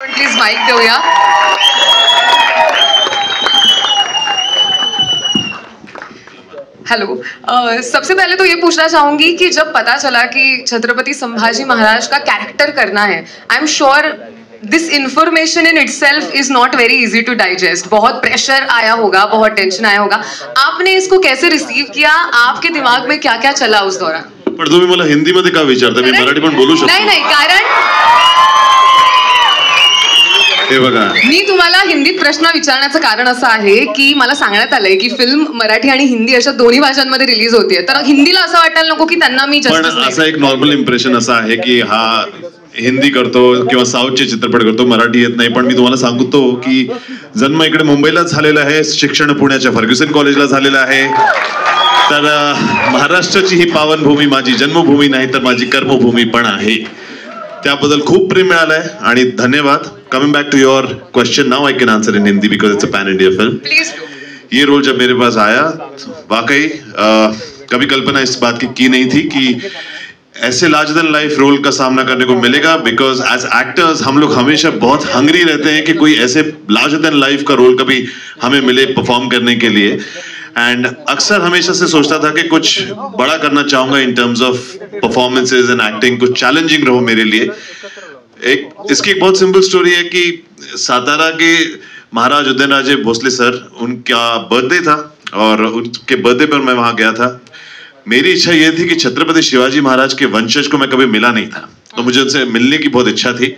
Please mic देऊया. Hello. सबसे पहले तो ये पूछना चाहूंगी कि जब पता चला कि छत्रपति संभाजी महाराज का कैरेक्टर करना है, I am sure this information in itself is not very easy to digest. बहुत प्रेशर आया होगा, बहुत टेंशन आया होगा. आपने इसको कैसे रिसीव किया? आपके दिमाग में क्या क्या चला उस दौरान? पण तुम्ही मला हिंदीमध्ये का विचारता? मी मराठी पण बोलू शकतो. नाही, कारण हे बघा, मी तुम्हाला हिंदीत प्रश्न विचारण्याचं कारण असं आहे की मला सांगण्यात आलंय की फिल्म मराठी आणि हिंदी अशा दोन्ही भाषांमध्ये रिलीज होतीये, तर हिंदीला असं वाटायला नको की त्यांना मी पण असा एक नॉर्मल इम्प्रेशन असा आहे की हा हिंदी करतो किंवा साऊथचे चित्रपट करतो, मराठी येत नाही. पण मी तुम्हाला सांगतो की जन्म इकडे मुंबईलाच झालेला आहे, शिक्षण पुण्याच्या फर्ग्युसन कॉलेजला झालेलं आहे. तर महाराष्ट्राची ही पावनभूमी माझी जन्मभूमी नाही तर माझी कर्मभूमी पण आहे. त्याबद्दल खूप प्रेम मिळालंय आणि धन्यवाद. Coming back to your question, now I can answer in Hindi because it's a pan India film. Please. ये रोल जब मेरे पास आया, वाकई कभी कल्पना इस बात की नहीं थी कि ऐसे लार्जर देन लाइफ रोल का सामना करने को मिलेगा. बिकॉज एज एक्टर्स हम लोग हमेशा बहुत हंग्री रहते हैं कि कोई ऐसे लार्जर देन लाइफ का रोल कभी हमें मिले परफॉर्म करने के लिए. एंड अक्सर हमेशा से सोचता था कि कुछ बड़ा करना चाहूंगा in terms of performances and acting, कुछ चैलेंजिंग रहो मेरे लिए. इसकी एक बहुत सिंपल स्टोरी है कि सातारा के महाराज उदयनराजे भोसले सर, उनका बर्थडे था और उनके बर्थडे पर मैं वहां गया था. मेरी इच्छा यह थी कि छत्रपति शिवाजी महाराज के वंशज को मैं कभी मिला नहीं था, तो मुझे उनसे मिलने की बहुत इच्छा थी.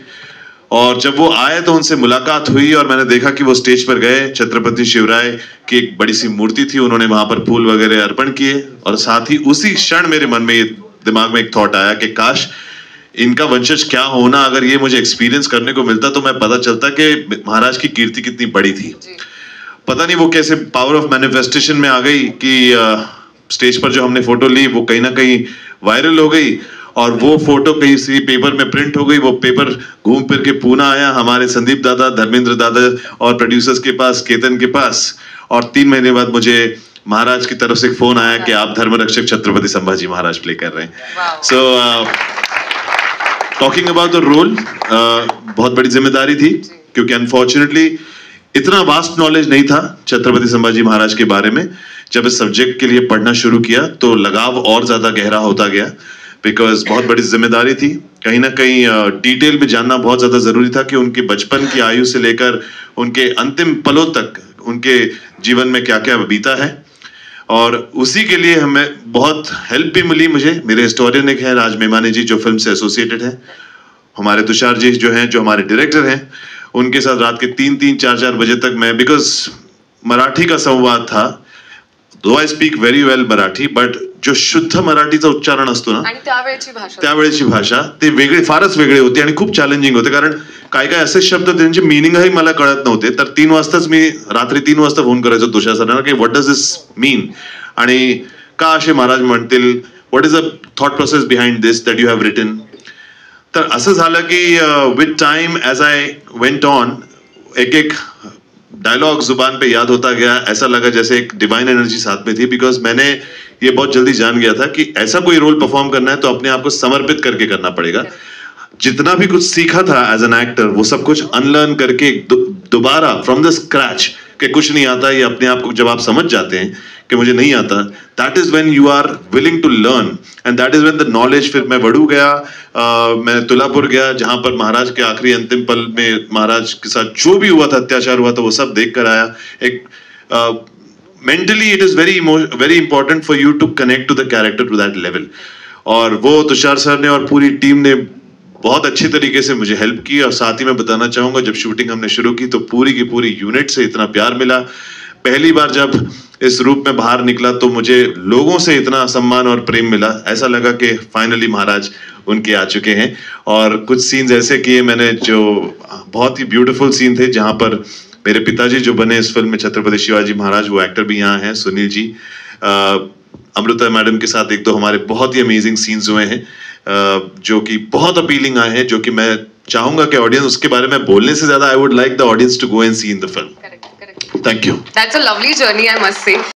और जब वो आए तो उनसे मुलाकात हुई और मैंने देखा कि वो स्टेज पर गए. छत्रपति शिवराय की एक बड़ी सी मूर्ति थी, उन्होंने वहां पर फूल वगैरह अर्पण किए. और साथ ही उसी क्षण मेरे मन में, दिमाग में एक थॉट आया कि काश इनका वंशज क्या होना, अगर ये मुझे एक्सपीरियंस करने को मिलता तो मैं पता चलता कि महाराज की कीर्ति कितनी बड़ी थी. पता नहीं वो कैसे पावर ऑफ मैनिफेस्टेशन में आ गई कि स्टेज पर जो हमने फोटो ली वो कहीं ना कहीं वायरल हो गई और वो फोटो कहीं सी पेपर में प्रिंट हो गई. वो पेपर घूम फिर के पूना आया हमारे संदीप दादा, धर्मेंद्र दादा और प्रोड्यूसर्स के पास, केतन के पास. और 3 महीने बाद मुझे महाराज की तरफ से एक फोन आया कि आप धर्मरक्षक छत्रपति संभाजी महाराज प्ले कर रहे हैं. So talking about the role, बहुत बड़ी जिम्मेदारी थी क्योंकि अनफॉर्चुनेटली इतना वास्ट नॉलेज नहीं था छत्रपति संभाजी महाराज के बारे में. जब इस सब्जेक्ट के लिए पढ़ना शुरू किया तो लगाव और ज्यादा गहरा होता गया, बिकॉज बहुत बड़ी जिम्मेदारी थी. कहीं ना कहीं डिटेल में जानना बहुत ज्यादा जरूरी था कि उनके बचपन की आयु से लेकर उनके अंतिम पलों तक उनके जीवन में क्या क्या बीता है. और उसी के लिए हमें बहुत हेल्प भी मिली. मुझे मेरे हिस्टोरियन एक है राज मेमानी जी, जो फिल्म से एसोसिएटेड है. हमारे तुषार जी जो हैं, जो हमारे डायरेक्टर हैं, उनके साथ रात के 3-3, 4-4 बजे तक मैं, बिकॉज मराठी का संवाद था. दो I speak very well Marathi, but जो शुद्ध मराठीचा उच्चारण असतो ना, त्यावेळेची भाषा ते वेगळे, फारच वेगळे होते आणि खूप चॅलेंजिंग होते. कारण काय काय असे शब्द त्यांचे मिनिंगही मला कळत नव्हते. तर 3 वाजताच मी रात्री 3 वाजता फोन करायचो तुषार सरांना की व्हॉट डज दिस मीन आणि का असे महाराज म्हणतील, what is the thought process behind this that you have written. तर असं झालं की with time as I went on, एक एक डायलॉग जुबान पे याद होता गया. ऐसा लगा जैसे एक डिवाइन एनर्जी साथ में थी, बिकॉज मैंने ये बहुत जल्दी जान गया था कि ऐसा कोई रोल परफॉर्म करना है तो अपने आप को समर्पित करके करना पड़ेगा. जितना भी कुछ सीखा था एज एन एक्टर वो सब कुछ अनलर्न करके दोबारा फ्रॉम द स्क्रैच, कि कुछ नहीं आता, ये अपने आप को जब आप समझ जाते हैं कि मुझे नहीं आता, that is when you are willing to learn and that is when the knowledge. फिर मैं वडू गया, मैं तुलापुर गया, जहां पर महाराज के आखिरी अंतिम पल में महाराज के साथ जो भी हुआ था, अत्याचार हुआ था, वो सब देख कर आया. एक mentally it is very important for you to connect to the character to that level. और वो तुषार सर ने और पूरी टीम ने बहुत अच्छी तरीके से मुझे हेल्प की. और साथ ही मैं बताना चाहूंगा, जब शूटिंग हमने शुरू की तो पूरी की पूरी यूनिट से इतना प्यार मिला. पहली बार जब इस रूप में बाहर निकला तो मुझे लोगों से इतना सम्मान और प्रेम मिला. ऐसा लगा कि फाइनली महाराज उनके आ चुके हैं. और कुछ सीन्स ऐसे किए मैंने जो बहुत ही ब्यूटीफुल सीन थे, जहां पर मेरे पिताजी जो बने इस फिल्म में छत्रपति शिवाजी महाराज, वो एक्टर भी यहाँ हैं, सुनील जी. अमृता मैडम के साथ 1-2 हमारे बहुत ही अमेजिंग सीन्स हुए हैं जो कि बहुत अपीलिंग आए हैं, जो कि मैं चाहूंगा कि ऑडियंस, उसके बारे में बोलने से ज्यादा I would like the audience to go and see in the film. Thank you. That's a lovely journey, I must से.